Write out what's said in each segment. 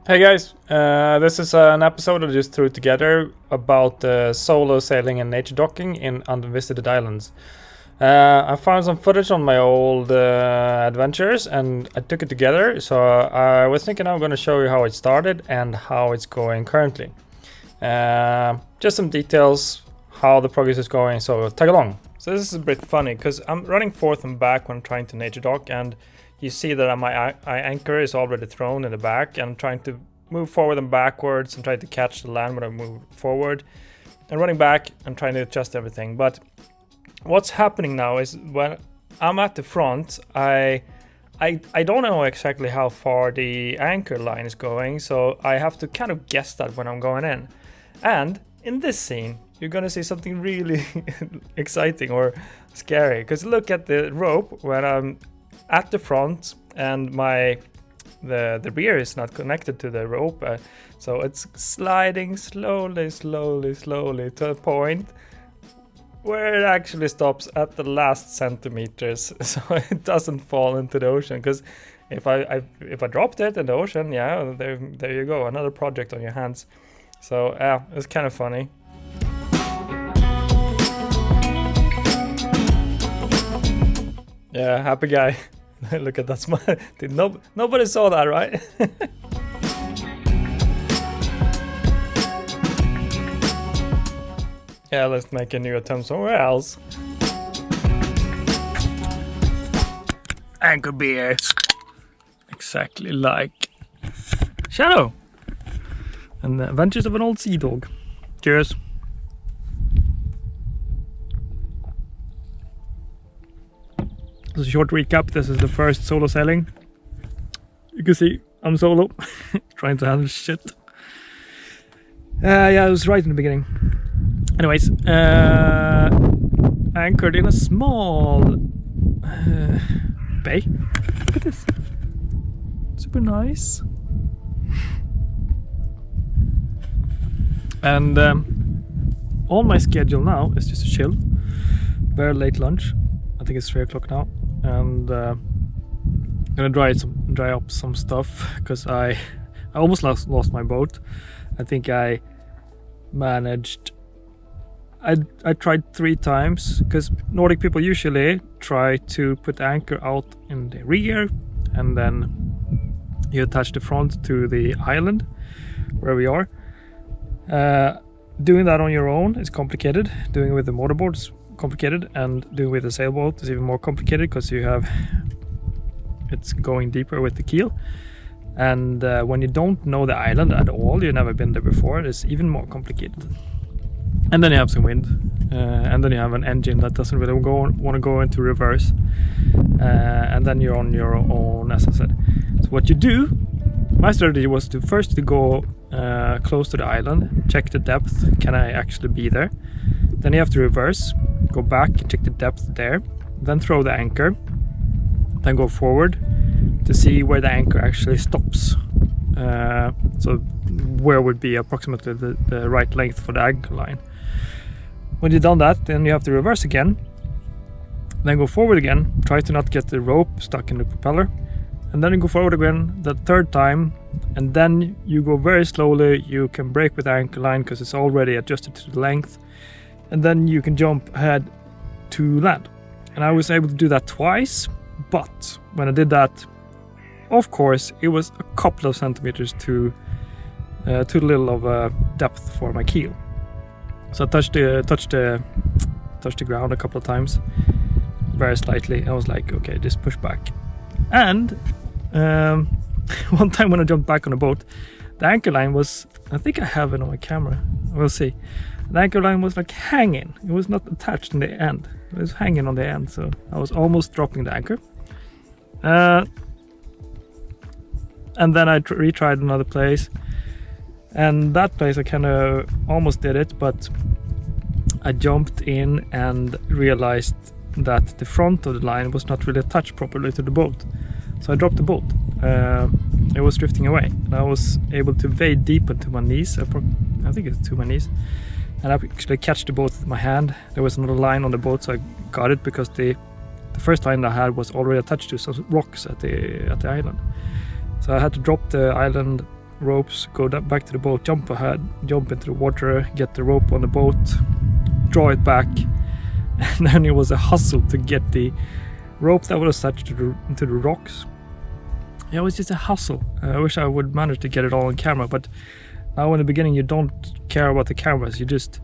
Hey guys, this is an episode I just threw together about solo sailing and nature docking in unvisited islands. I found some footage on my old adventures and I took it together, so I was thinking I'm going to show you how it started and how it's going currently. Just some details, how the progress is going, so tag along. So this is a bit funny because I'm running forth and back when trying to nature dock, and you see that my anchor is already thrown in the back, and I'm trying to move forward and backwards and try to catch the land when I move forward. And running back and trying to adjust everything. But what's happening now is when I'm at the front, I don't know exactly how far the anchor line is going, so I have to kind of guess that when I'm going in. And in this scene, you're gonna see something really exciting or scary, because look at the rope when I'm at the front and the rear is not connected to the rope, so it's sliding slowly to a point where it actually stops at the last centimeters, so it doesn't fall into the ocean. Because if I dropped it in the ocean, yeah, there you go, another project on your hands. So yeah, it's kind of funny. Yeah, happy guy. Look at that smile. Nobody saw that, right? Yeah, let's make a new attempt somewhere else. Anchor beer. Exactly like Shadow and the Adventures of an Old Sea Dog. Cheers. As a short recap, this is the first solo sailing. You can see I'm solo, trying to handle shit. Yeah, it was right in the beginning. Anyways, anchored in a small bay. Look at this. Super nice. And on my schedule now is just to chill. Very late lunch. I think it's 3 o'clock now. And I'm gonna dry up some stuff because I almost lost my boat. I think I managed. I tried 3 times, because Nordic people usually try to put the anchor out in the rear and then you attach the front to the island where we are. Doing that on your own is complicated. Doing it with the motorboard is complicated, and doing with a sailboat is even more complicated because it's going deeper with the keel, and when you don't know the island at all, you've never been there before, it's even more complicated. And then you have some wind, and then you have an engine that doesn't really want to go into reverse, and then you're on your own, as I said. So what you do, my strategy was to first go close to the island, check the depth, can I actually be there? Then you have to reverse, go back and check the depth there, then throw the anchor, then go forward to see where the anchor actually stops. So where would be approximately the right length for the anchor line. When you've done that, then you have to reverse again, then go forward again, try to not get the rope stuck in the propeller, and then you go forward again the 3rd time, and then you go very slowly. You can brake with the anchor line because it's already adjusted to the length, and then you can jump ahead to land. And I was able to do that twice, but when I did that, of course, it was a couple of centimeters too little of a depth for my keel. So I touched the ground a couple of times, very slightly. I was like, okay, just push back. And one time when I jumped back on the boat, the anchor line was, I think I have it on my camera, we'll see. The anchor line was like hanging. It was not attached in the end. It was hanging on the end, so I was almost dropping the anchor. And then I retried another place. And that place I kind of almost did it, but I jumped in and realized that the front of the line was not really attached properly to the boat. So I dropped the boat. It was drifting away. And I was able to wade deep into my knees. I think it's to my knees. And I actually catch the boat with my hand. There was another line on the boat, so I got it because the first line I had was already attached to some rocks at the island. So I had to drop the island ropes, go back to the boat, jump ahead, jump into the water, get the rope on the boat, draw it back, and then it was a hustle to get the rope that was attached to the rocks. It was just a hustle. I wish I would manage to get it all on camera, but now in the beginning you don't care about the cameras, you just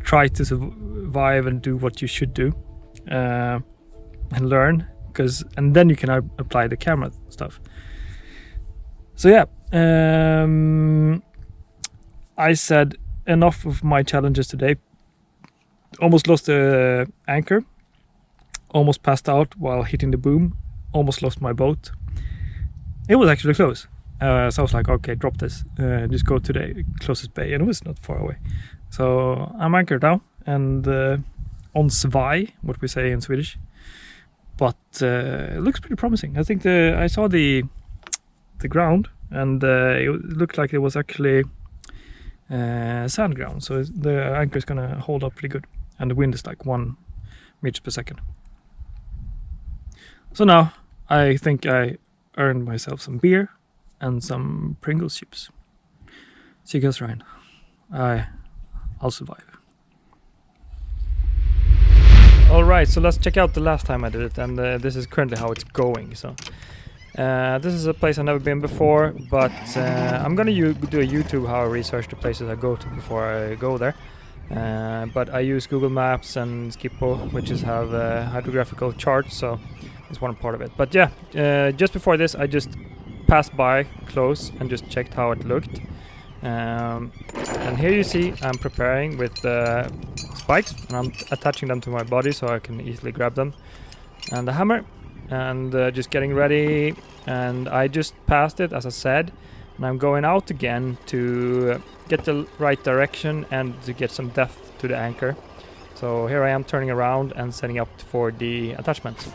try to survive and do what you should do, and learn, and then you can apply the camera stuff. So yeah, I said enough of my challenges today. Almost lost the anchor, almost passed out while hitting the boom, almost lost my boat. It was actually close, so I was like, okay, drop this, just go to the closest bay, and it was not far away. So I'm anchored now and on svaj, what we say in Swedish, but it looks pretty promising. I think I saw the ground, and it looked like it was actually sand ground, so the anchor is gonna hold up pretty good, and the wind is like 1 meters per second. So now I think I earned myself some beer and some Pringles chips. See you guys around. I'll survive. Alright, so let's check out the last time I did it, and this is currently how it's going. So this is a place I've never been before, but I'm gonna do a YouTube how I research the places I go to before I go there. But I use Google Maps and Skippo, which have hydrographical charts, so it's one part of it. But yeah, just before this I just passed by close and just checked how it looked. And here you see I'm preparing with spikes, and I'm attaching them to my body so I can easily grab them, and the hammer, and just getting ready. And I just passed it, as I said, and I'm going out again to get the right direction and to get some depth to the anchor. So here I am turning around and setting up for the attachments.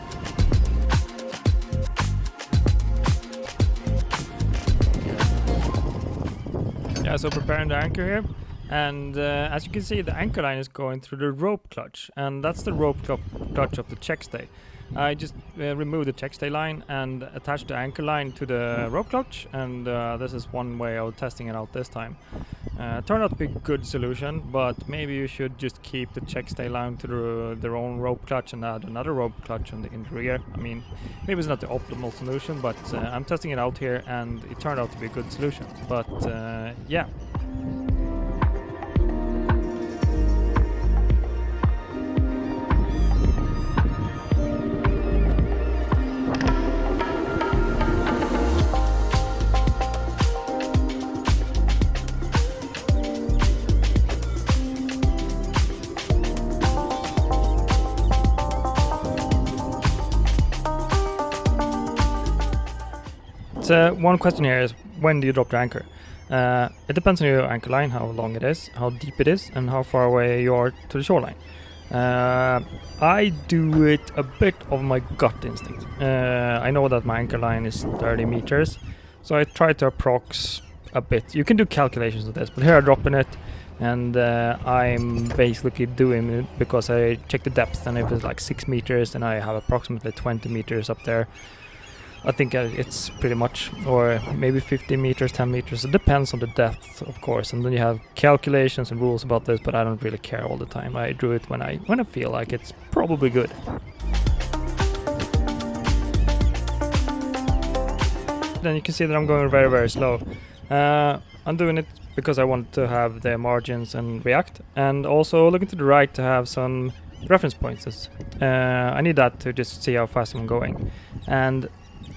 Yeah, so preparing the anchor here, and as you can see, the anchor line is going through the rope clutch, and that's the rope clutch of the check stay. I just removed the check stay line and attached the anchor line to the rope clutch, and this is one way of testing it out this time. Turned out to be a good solution, but maybe you should just keep the check stay line to their own rope clutch and add another rope clutch in the rear. I mean, maybe it's not the optimal solution, but I'm testing it out here, and it turned out to be a good solution. But yeah. One question here is, when do you drop the anchor? It depends on your anchor line, how long it is, how deep it is, and how far away you are to the shoreline. I do it a bit of my gut instinct. I know that my anchor line is 30 meters, so I try to approx a bit. You can do calculations of this, but here I'm dropping it, and I'm basically doing it because I check the depth, and if it's like 6 meters, then I have approximately 20 meters up there. I think it's pretty much, or maybe 50 meters, 10 meters. It depends on the depth, of course, and then you have calculations and rules about this, but I don't really care all the time. I do it when I feel like it's probably good. Then you can see that I'm going very, very slow. I'm doing it because I want to have the margins and react, and also looking to the right to have some reference points. I need that to just see how fast I'm going. And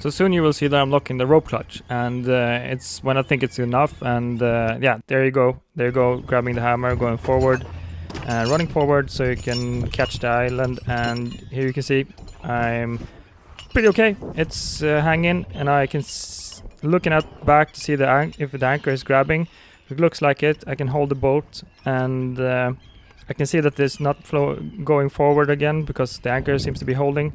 so soon you will see that I'm locking the rope clutch, and it's when I think it's enough, and yeah, there you go, grabbing the hammer, going forward, running forward so you can catch the island. And here you can see I'm pretty okay. It's hanging, and I can looking at back to see if the anchor is grabbing. If it looks like it, I can hold the boat, and I can see that it's not going forward again because the anchor seems to be holding.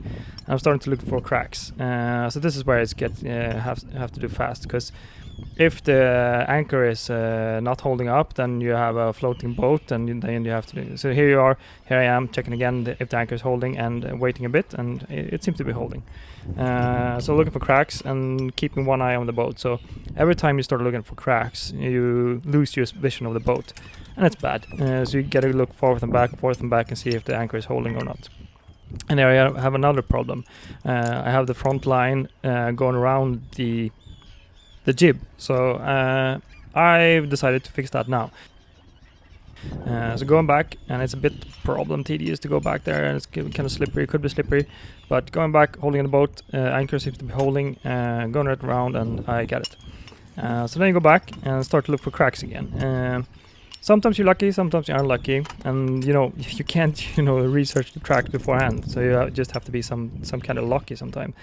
I'm starting to look for cracks. So this is where it's have to do fast, because if the anchor is not holding up, then you have a floating boat, and then you have to do. So here you are, here I am checking again if the anchor is holding, and waiting a bit, and it seems to be holding. So looking for cracks and keeping one eye on the boat. So every time you start looking for cracks, you lose your vision of the boat, and it's bad. So you gotta look forward and back and see if the anchor is holding or not. And there I have another problem. I have the front line going around the jib, so I've decided to fix that now. So going back, and it's a bit tedious to go back there, and it's kind of slippery, could be slippery, but going back, holding the boat, anchor seems to be holding, going right around, and I get it. So then you go back and start to look for cracks again. Sometimes you're lucky, sometimes you're unlucky, and you can't research the track beforehand, so you just have to be some kind of lucky sometime.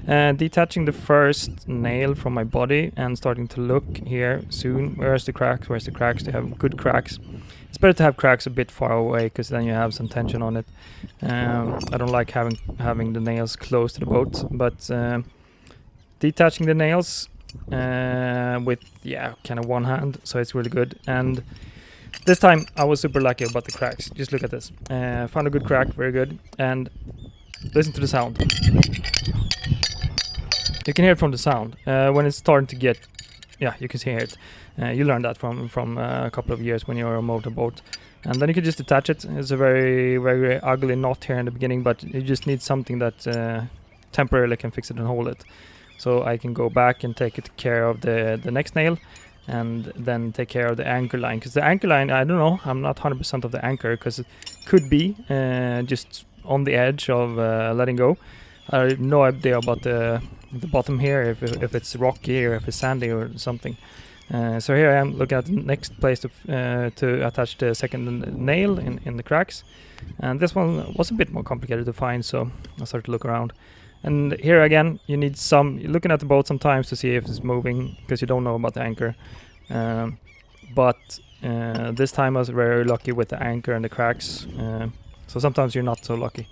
Detaching the first nail from my body and starting to look here soon. Where's the cracks? They have good cracks. It's better to have cracks a bit far away, because then you have some tension on it. I don't like having the nails close to the boat, but detaching the nails with kind of one hand, so it's really good. And this time I was super lucky about the cracks. Just look at this. Found a good crack, very good. And listen to the sound. You can hear it from the sound. When it's starting to get, you can hear it. You learned that from a couple of years when you're a motorboat. And then you can just attach it. It's a very, very ugly knot here in the beginning, but you just need something that temporarily can fix it and hold it. So I can go back and take care of the next nail, and then take care of the anchor line, because the anchor line, I don't know, I'm not 100% of the anchor, because it could be just on the edge of letting go. I have no idea about the bottom here, if it's rocky or if it's sandy or something. So here I am looking at the next place to attach the second nail in the cracks, and this one was a bit more complicated to find, so I started to look around. And here again, you're looking at the boat sometimes to see if it's moving, because you don't know about the anchor. But this time I was very lucky with the anchor and the cracks. So sometimes you're not so lucky.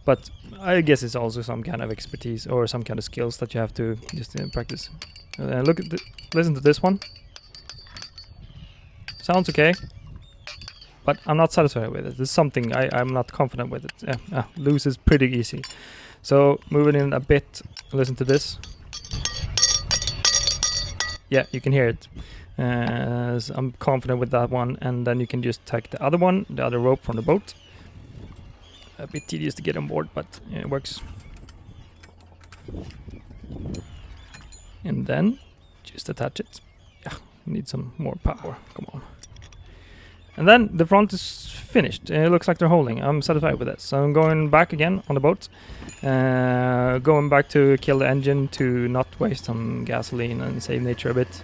But I guess it's also some kind of expertise or some kind of skills that you have to just practice. Listen to this one. Sounds okay, but I'm not satisfied with it. There's something I'm not confident with it. Loose is pretty easy. So moving in a bit, listen to this. Yeah, you can hear it. So I'm confident with that one, and then you can just take the other rope from the boat. A bit tedious to get on board, but it works. And then just attach it. Yeah, need some more power. Come on. And then the front is finished. It looks like they're holding. I'm satisfied with this. So I'm going back again on the boat. Going back to kill the engine to not waste some gasoline and save nature a bit.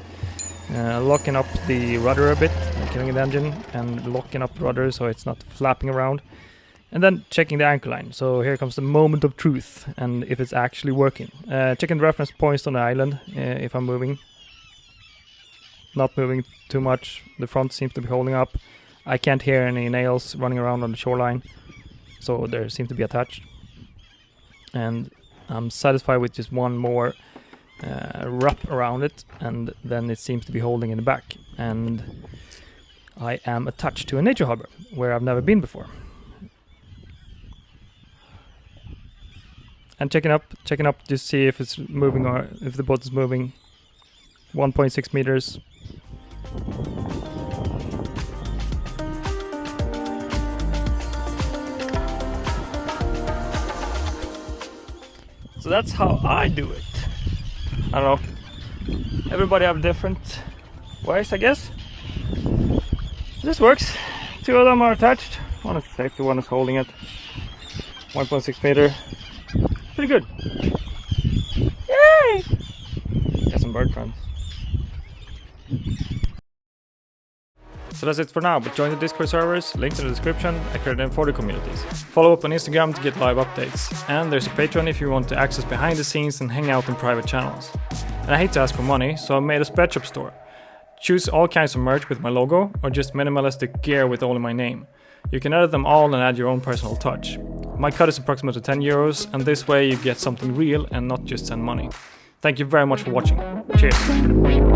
Locking up the rudder a bit, killing the engine, and locking up the rudder so it's not flapping around. And then checking the anchor line. So here comes the moment of truth, and if it's actually working. Checking the reference points on the island, if I'm moving. Not moving too much. The front seems to be holding up. I can't hear any nails running around on the shoreline, so they seem to be attached. And I'm satisfied with just one more wrap around it, and then it seems to be holding in the back. And I am attached to a nature harbor where I've never been before. And checking up to see if it's moving or if the boat is moving. 1.6 meters. So that's how I do it. I don't know. Everybody have different ways, I guess. This works. 2 of them are attached. One is safety, one is holding it. 1.6 meter. Pretty good. Yay! Got some bird friends. So that's it for now, but join the Discord servers, links in the description, I create them for the communities. Follow up on Instagram to get live updates, and there's a Patreon if you want to access behind the scenes and hang out in private channels. And I hate to ask for money, so I made a spreadshop store. Choose all kinds of merch with my logo, or just minimalistic gear with only my name. You can edit them all and add your own personal touch. My cut is approximately €10, and this way you get something real and not just send money. Thank you very much for watching. Cheers!